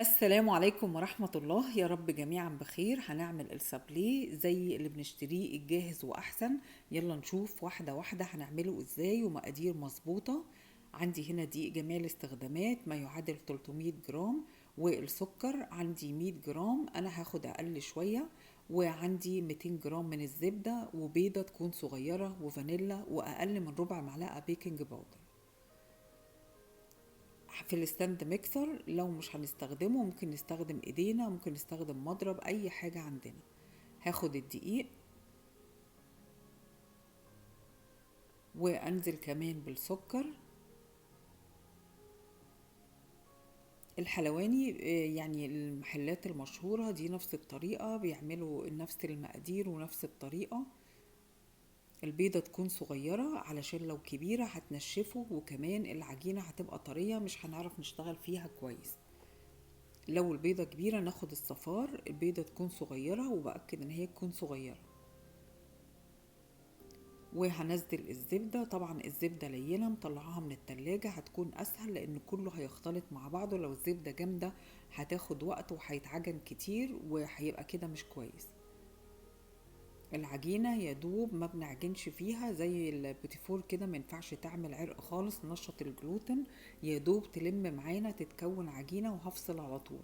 السلام عليكم ورحمة الله، يا رب جميعا بخير. هنعمل السابليه زي اللي بنشتريه الجاهز وأحسن. يلا نشوف واحدة واحدة هنعمله ازاي ومقادير مظبوطة. عندي هنا دقيق جميع الاستخدامات ما يعادل 300 جرام، والسكر عندي 100 جرام، أنا هاخد أقل شوية. وعندي 200 جرام من الزبدة، وبيضة تكون صغيرة، وفانيلا، وأقل من ربع معلقة بيكنج باودر. في الستاند ميكسر لو مش هنستخدمه ممكن نستخدم ايدينا، ممكن نستخدم مضرب، اي حاجة عندنا. هاخد الدقيق وانزل كمان بالسكر الحلواني. يعني المحلات المشهورة دي نفس الطريقة، بيعملوا نفس المقادير ونفس الطريقة. البيضة تكون صغيرة علشان لو كبيرة هتنشفه، وكمان العجينة هتبقى طرية مش هنعرف نشتغل فيها كويس. لو البيضة كبيرة ناخد الصفار، البيضة تكون صغيرة، وبأكد ان هي تكون صغيرة. وهنزل الزبدة، طبعا الزبدة لينة مطلعاها من التلاجة، هتكون اسهل لان كله هيختلط مع بعضه. لو الزبدة جامدة هتاخد وقت وهيتعجن كتير وهيبقى كده مش كويس. العجينة يا دوب ما بنعجنش فيها زي البوتيفور كده، ما ينفعش تعمل عرق خالص نشط الجلوتين. يا دوب تلم معانا تتكون عجينة، وهفصل على طول.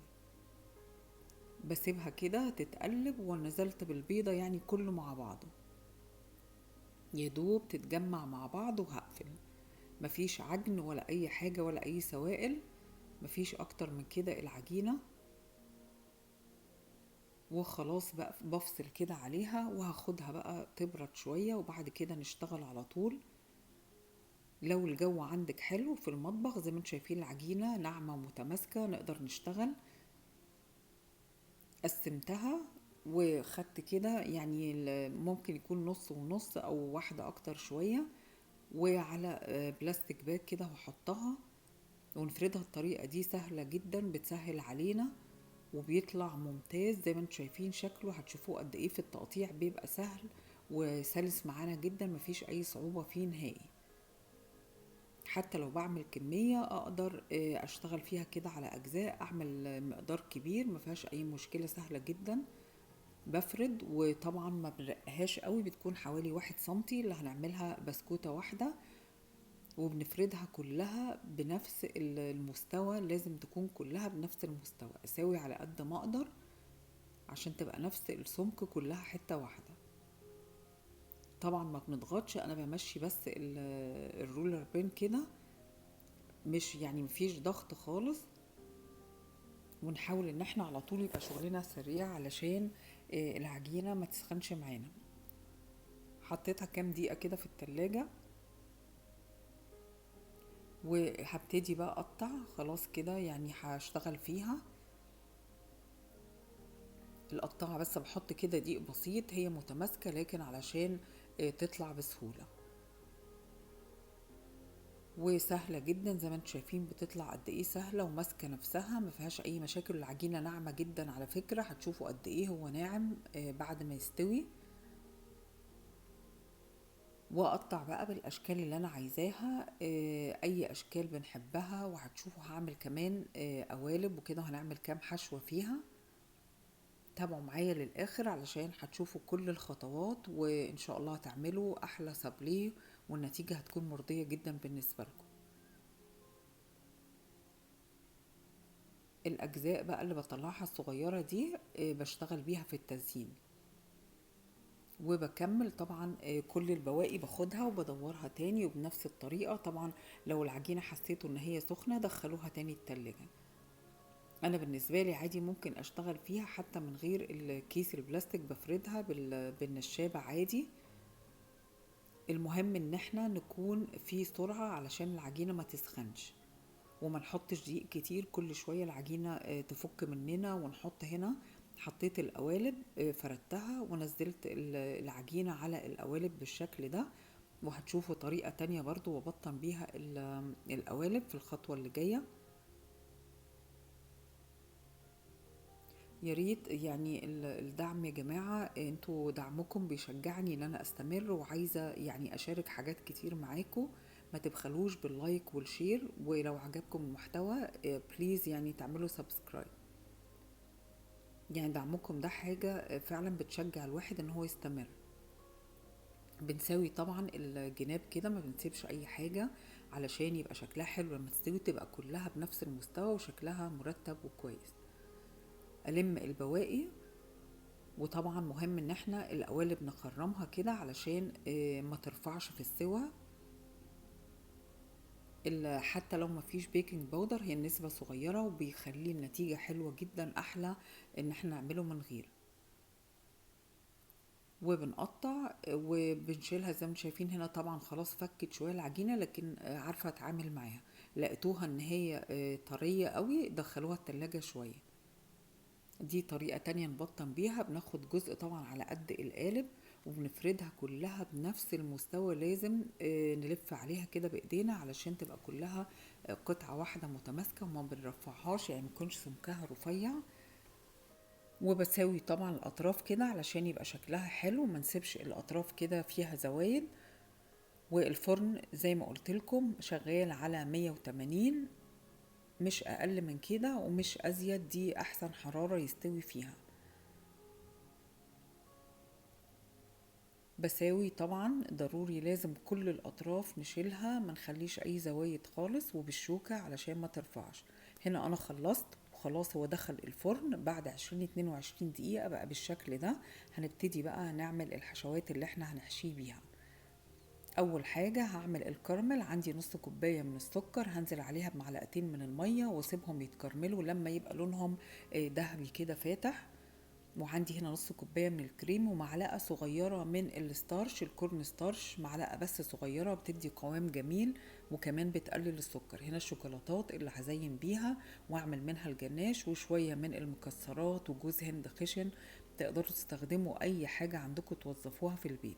بسيبها كده تتقلب، ونزلت بالبيضة يعني كله مع بعضه، يا دوب تتجمع مع بعض وهقفل. مفيش عجن ولا اي حاجة ولا اي سوائل، مفيش اكتر من كده العجينة. وخلاص بقى بفصل كده عليها، وهاخدها بقى تبرد شوية، وبعد كده نشتغل على طول. لو الجو عندك حلو في المطبخ زي ما انتم شايفين العجينة ناعمة ومتماسكة نقدر نشتغل. قسمتها وخدت كده يعني ممكن يكون نص ونص او واحدة اكتر شوية، وعلى بلاستيك باك كده وحطها ونفردها. الطريقة دي سهلة جدا، بتسهل علينا وبيطلع ممتاز. زي ما انتم شايفين شكله هتشوفوه قد ايه في التقطيع بيبقى سهل وسلس معانا جدا، مفيش اي صعوبة فيه نهائي. حتى لو بعمل كمية اقدر اشتغل فيها كده على اجزاء، اعمل مقدار كبير مفيهاش اي مشكلة، سهلة جدا. بفرد، وطبعا ما بنرقهاش قوي، بتكون حوالي 1 سنتي اللي هنعملها بسكوتة واحدة. وبنفردها كلها بنفس المستوى، لازم تكون كلها بنفس المستوى، اساوي على قد ما اقدر عشان تبقى نفس السمك كلها حتة واحدة. طبعا ما بنضغطش، انا بمشي بس الرولر بين كده، مش يعني مفيش ضغط خالص. ونحاول ان احنا على طول يبقى شغلنا سريع علشان العجينة ما تسخنش معانا. حطيتها كام دقيقة كده في التلاجة، وهبتدي بقى اقطع خلاص كده يعني هشتغل فيها. القطاعة بس بحط كده دقيق بسيط، هي متماسكة لكن علشان تطلع بسهولة. وسهلة جدا زي ما انتم شايفين، بتطلع قد ايه سهلة وماسكة نفسها، ما فيهاش اي مشاكل. العجينة ناعمة جدا على فكرة، هتشوفوا قد ايه هو ناعم بعد ما يستوي. واقطع بقى بالاشكال اللي انا عايزاها، اي اشكال بنحبها. وهتشوفوا هعمل كمان قوالب وكده، هنعمل كام حشوة فيها. تابعوا معايا للاخر علشان هتشوفوا كل الخطوات، وان شاء الله هتعملوا احلى سابليه، والنتيجة هتكون مرضية جدا بالنسبة لكم. الاجزاء بقى اللي بطلعها الصغيرة دي بشتغل بيها في التزيين. وبكمل طبعا كل البواقي باخدها وبدورها تاني، وبنفس الطريقة. طبعا لو العجينة حسيتوا ان هي سخنة دخلوها تاني التلاجة. انا بالنسبة لي عادي ممكن اشتغل فيها حتى من غير الكيس البلاستيك، بفردها بالنشابة عادي. المهم ان احنا نكون في سرعة علشان العجينة ما تسخنش، وما نحطش دقيق كتير، كل شوية العجينة تفك مننا. ونحط هنا، حطيت القوالب فردتها ونزلت العجينة على القوالب بالشكل ده. وهتشوفوا طريقة تانية برضو وبطن بيها القوالب في الخطوة اللي جاية. يا ريت يعني الدعم يا جماعة، انتوا دعمكم بيشجعني ان انا استمر، وعايزة يعني اشارك حاجات كتير معاكم. ما تبخلوش باللايك والشير، ولو عجبكم المحتوى بليز يعني تعملوا سبسكرايب. يعني دعمكم ده حاجة فعلا بتشجع الواحد ان هو يستمر. بنساوي طبعا الجناب كده، ما بنسيبش اي حاجة علشان يبقى شكلها حلو، لما تستوي تبقى كلها بنفس المستوى وشكلها مرتب وكويس. ألم البواقي. وطبعا مهم ان احنا القوالب نخرمها كده علشان ما ترفعش في السوا. حتى لو ما فيش بيكنج باودر، هي النسبة صغيرة وبيخلي النتيجة حلوة جدا، احلى ان احنا نعمله من غير. وبنقطع وبنشيلها زي ما انتم شايفين هنا. طبعا خلاص فكت شوية العجينة، لكن عارفة اتعامل معاها. لقيتوها ان هي طرية قوي، دخلوها التلاجة شوية. دي طريقة تانية نبطن بيها. بناخد جزء طبعا على قد القالب وبنفردها كلها بنفس المستوى. لازم نلف عليها كده بايدينا علشان تبقى كلها قطعة واحدة متماسكة، وما بنرفعهاش يعني ميكونش سمكها رفيع. وبساوي طبعا الاطراف كده علشان يبقى شكلها حلو، ما نسيبش الاطراف كده فيها زوايد. والفرن زي ما قلت لكم شغال على 180، مش اقل من كده ومش ازيد، دي احسن حرارة يستوي فيها. بساوي طبعا ضروري، لازم كل الاطراف نشيلها، ما نخليش اي زوايد خالص، وبالشوكة علشان ما ترفعش. هنا انا خلصت وخلاص. هو دخل الفرن بعد 20-22 دقيقة بقى بالشكل ده. هنبتدي بقى نعمل الحشوات اللي احنا هنحشيه بيها. اول حاجة هعمل الكراميل. عندي نص كوباية من السكر، هنزل عليها بمعلقتين من المية واسيبهم يتكرملوا لما يبقى لونهم ذهبي كده فاتح. وعندي هنا نص كوباية من الكريم ومعلقة صغيرة من الستارش، الكورن ستارش، معلقة بس صغيرة بتدي قوام جميل وكمان بتقلل السكر. هنا الشوكولاتات اللي هزين بيها واعمل منها الجناش، وشوية من المكسرات وجوز هند خشن. تقدروا تستخدموا اي حاجة عندكم توظفوها في البيت.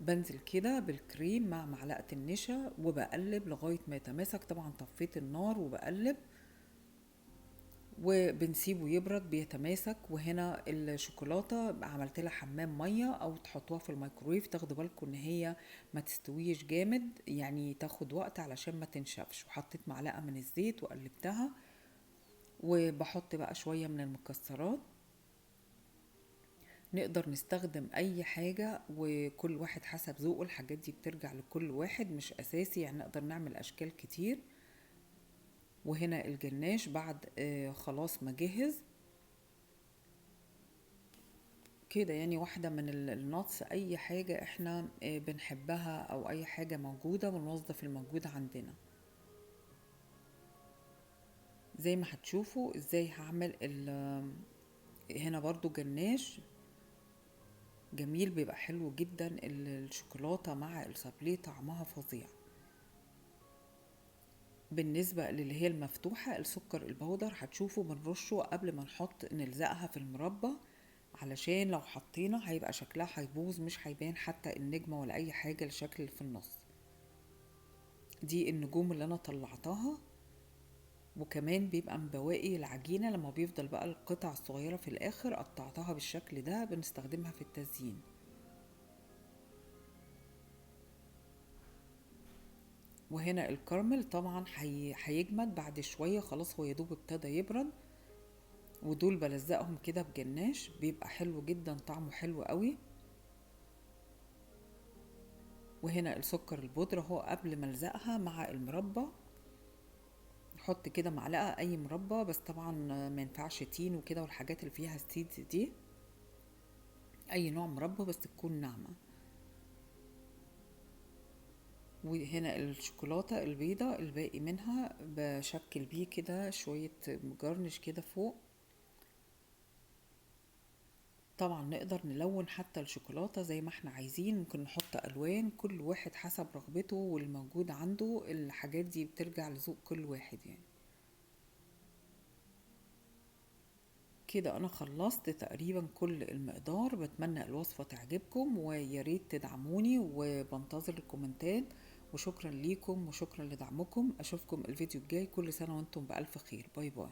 بنزل كده بالكريم مع معلقة النشا وبقلب لغاية ما يتماسك. طبعا طفيت النار وبقلب وبنسيبه يبرد بيتماسك. وهنا الشوكولاتة عملت لها حمام مية، او تحطوها في الميكرويف. تاخدوا بالكم ان هي ما تستويش جامد، يعني تاخد وقت علشان ما تنشفش. وحطيت معلقة من الزيت وقلبتها. وبحط بقى شوية من المكسرات. نقدر نستخدم اي حاجة وكل واحد حسب ذوقه، الحاجات دي بترجع لكل واحد مش اساسي، يعني نقدر نعمل اشكال كتير. وهنا الجناش بعد خلاص ما جهز كده، يعني واحدة من الناتس، اي حاجة احنا بنحبها او اي حاجة موجودة بنوظف الموجود عندنا. زي ما هتشوفوا ازاي هعمل هنا برضو جناش جميل، بيبقى حلو جدا. الشوكولاتة مع السابليه طعمها فظيع. بالنسبة للي هي المفتوحة، السكر البودر هتشوفوا بنرشه قبل ما نحط نلزقها في المربى، علشان لو حطينا هيبقى شكلها هيبوظ، مش هيبان حتى النجمة ولا اي حاجة الشكل اللي في النص. دي النجوم اللي انا طلعتها. وكمان بيبقى من بواقي العجينة لما بيفضل بقى القطع الصغيرة في الاخر قطعتها بالشكل ده، بنستخدمها في التزيين. وهنا الكراميل طبعا هيجمد بعد شوية، خلاص هو يدوب ابتدى يبرد. ودول بلزقهم كده بجناش، بيبقى حلو جدا، طعمه حلو قوي. وهنا السكر البودرة هو قبل ما الزقها مع المربى. نحط كده معلقة اي مربى، بس طبعا ما ينفعش تين وكده والحاجات اللي فيها ستيدز دي. اي نوع مربى بس تكون ناعمة. وهنا الشوكولاتة البيضة الباقي منها بشكل بيه كده شوية مجرنش كده فوق. طبعا نقدر نلون حتى الشوكولاتة زي ما احنا عايزين، ممكن نحط الوان، كل واحد حسب رغبته والموجود عنده. الحاجات دي بترجع لذوق كل واحد يعني. كده انا خلصت تقريبا كل المقدار. بتمنى الوصفة تعجبكم وياريت تدعموني، وبنتظر الكومنتات. وشكرا ليكم وشكرا لدعمكم. اشوفكم الفيديو الجاي. كل سنة وانتم بألف خير. باي باي.